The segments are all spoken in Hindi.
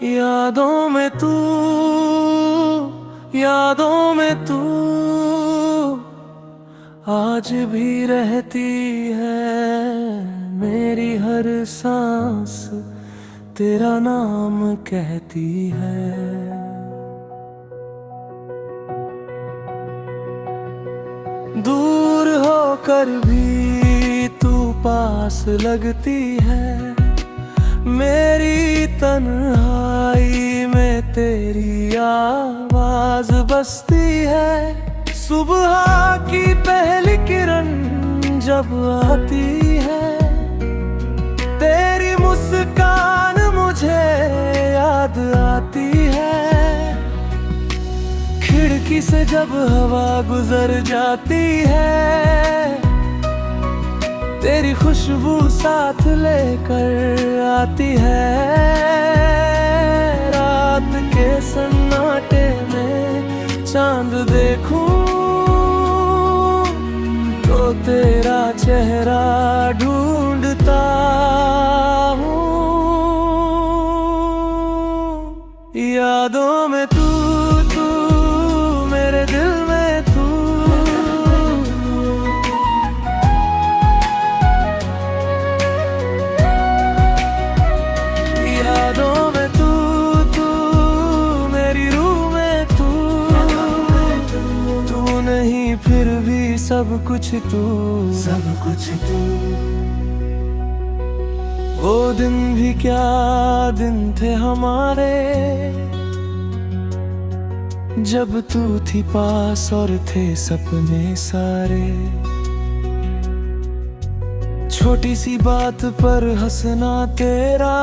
यादों में तू, यादों में तू आज भी रहती है। मेरी हर सांस तेरा नाम कहती है। दूर होकर भी तू पास लगती है। मेरी तन्हाई में तेरी आवाज बसती है। सुबह की पहली किरण जब आती है, तेरी मुस्कान मुझे याद आती है। खिड़की से जब हवा गुजर जाती है, तेरी खुशबू साथ लेकर आती है। रात के सन्नाटे में चांद देखूं तो तेरा चेहरा ढूंढता हूँ। यादों में तू, तू मेरे दिल में तू। यादों में तू, तू मेरी रूह में तू। तू नहीं फिर भी सब कुछ तू, सब कुछ तू। वो दिन भी क्या दिन थे हमारे, जब तू थी पास और थे सपने सारे। छोटी सी बात पर हंसना तेरा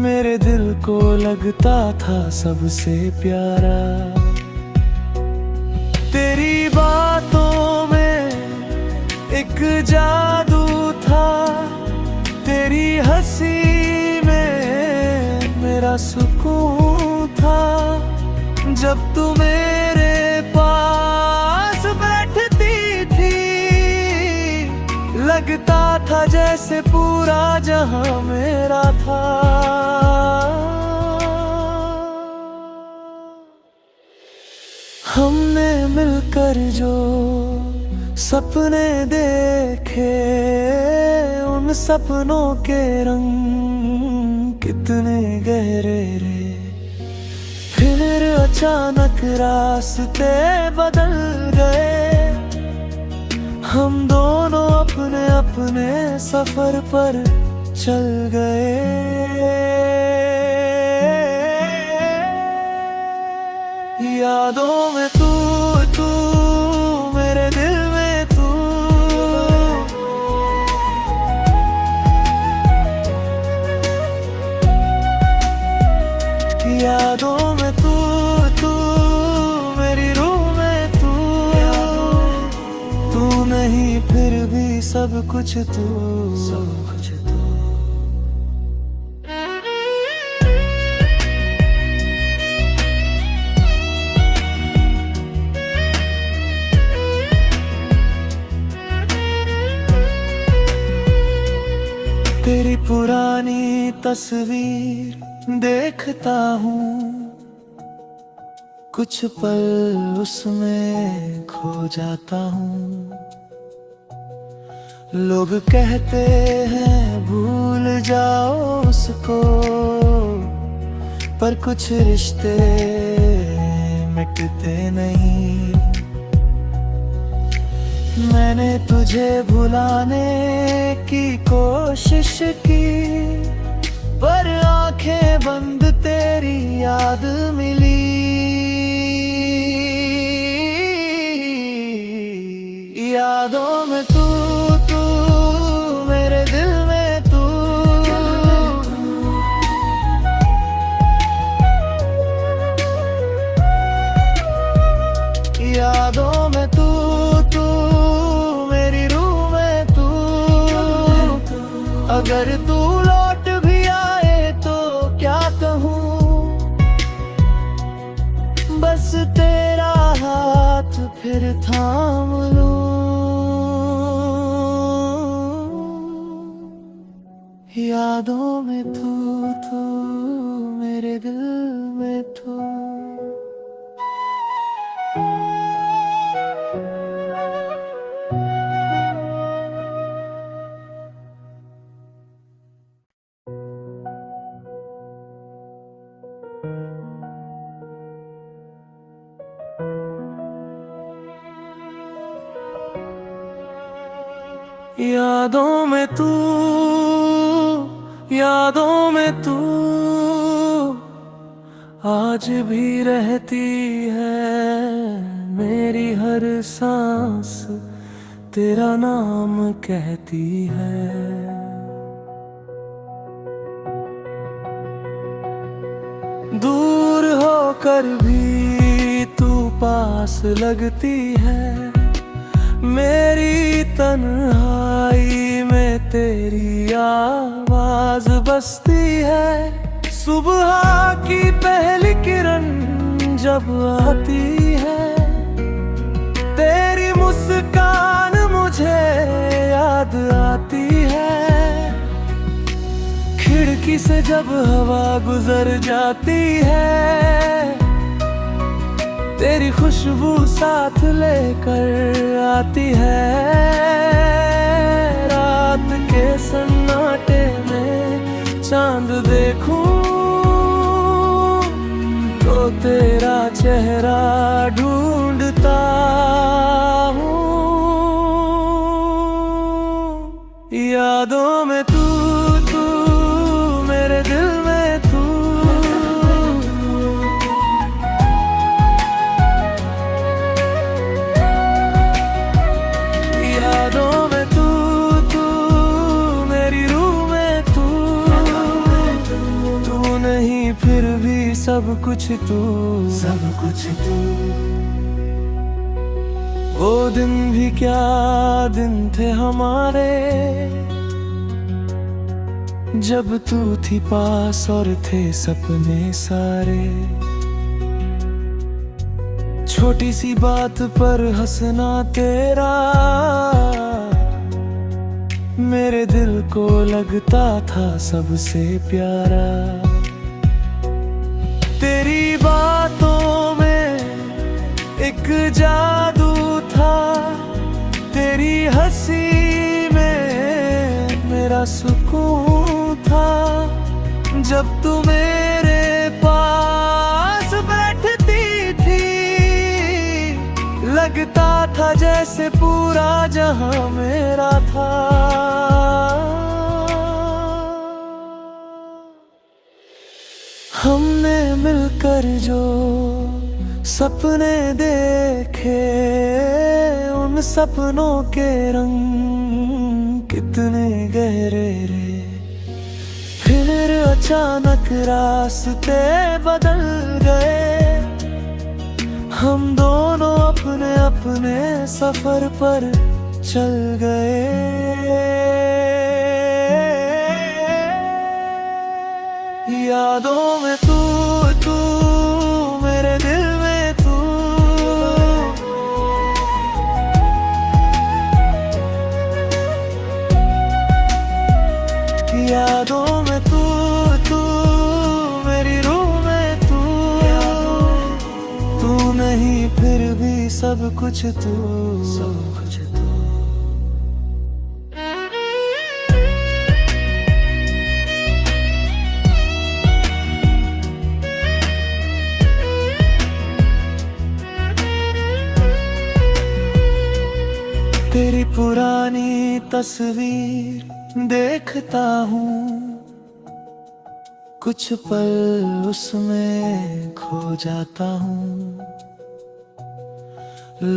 मेरे दिल को लगता था सबसे प्यारा। तेरी बातों में एक जादू था, तेरी हंसी में मेरा सुकून था। जब तू मेरे पास बैठती थी, लगता था जैसे पूरा जहां मेरा था। हमने मिलकर जो सपने देखे, उन सपनों के रंग कितने गहरे रे। फिर अचानक रास्ते बदल गए, हम दोनों अपने अपने सफर पर चल गए। यादों में तू, तू मेरे दिल में तू। यादों में तू, तू मेरी रूह में तू। तू नहीं फिर भी सब कुछ तू, सब कुछ तू। तेरी पुरानी तस्वीर देखता हूँ, कुछ पल उसमें खो जाता हूँ। लोग कहते हैं भूल जाओ उसको, पर कुछ रिश्ते मिटते नहीं। मैंने तुझे भुलाने की कोशिश की, पर आंखें बंद तेरी याद मिली। यादों में तू, तू मेरे दिल में तू। यादों में तू, तू मेरी रूह में तू। अगर तू लौट भी आए तो क्या कहूँ, बस तेरा हाथ फिर थाम लूं। यादों में तू मेरे दिल में तू। यादों में तू, यादों में तू आज भी रहती है। मेरी हर सांस तेरा नाम कहती है। दूर होकर भी तू पास लगती है। मेरी तन्हाई में तेरी आवाज बसती है। सुबह की पहली किरण जब आती है, तेरी मुस्कान मुझे याद आती है। खिड़की से जब हवा गुजर जाती है, तेरी खुशबू साथ लेकर आती है। रात के सन्नाटे में चांद देखूं तो तेरा चेहरा ढूंढता हूँ। यादों में तू मेरे दिल में तू। यादों में तू मेरी रूह में तू। तू नहीं फिर भी सब कुछ तू, सब कुछ तू। वो दिन भी क्या दिन थे हमारे, जब तू थी पास और थे सपने सारे। छोटी सी बात पर हंसना तेरा मेरे दिल को लगता था सबसे प्यारा। तेरी बातों में एक जादू था, तेरी हंसी में मेरा सुकून था। जब तू मेरे पास बैठती थी, लगता था जैसे पूरा जहां मेरा था। हमने मिलकर जो सपने देखे, उन सपनों के रंग कितने गहरे रे। फिर अचानक रास्ते बदल गए, हम दोनों अपने अपने सफर पर चल गए। यादों में तू मेरे दिल में तू। यादों में तू मेरी रूह में तू। तू नहीं फिर भी सब कुछ तू, सब कुछ तू। तेरी पुरानी तस्वीर देखता हूँ, कुछ पल उसमें खो जाता हूँ।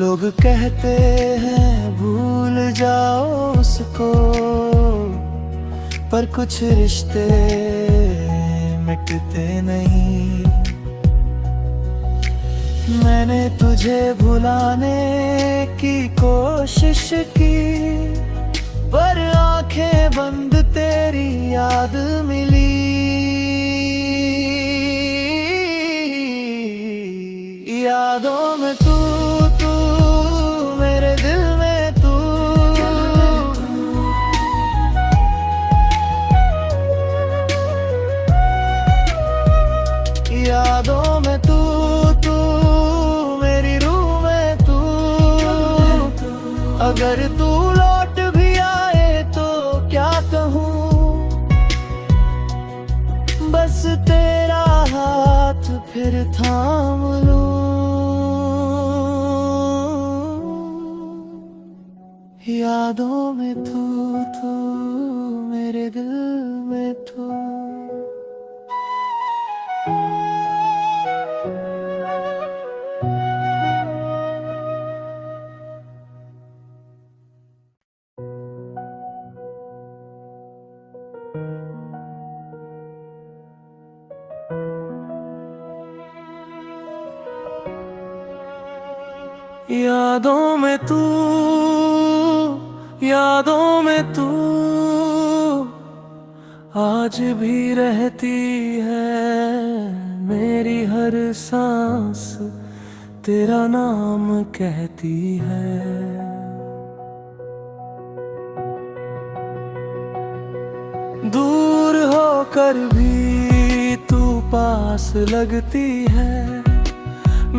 लोग कहते हैं भूल जाओ उसको, पर कुछ रिश्ते मिटते नहीं। मैंने तुझे भुलाने की कोशिश की, पर आंखें बंद तेरी याद मिली। यादों में तू मेरे दिल में तू। यादों में तू तू, मेरी रूह में तू। अगर तू लौट भी आए तो क्या कहूँ, बस तेरा हाथ फिर थाम लूं। यादों में तू तू, मेरे दिल में तू। यादों में तू, यादों में तू आज भी रहती है। मेरी हर सांस तेरा नाम कहती है। दूर होकर भी तू पास लगती है।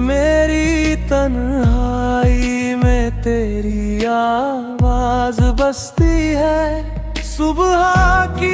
मेरी तन्हाई में तेरी आवाज बसती है। सुबह की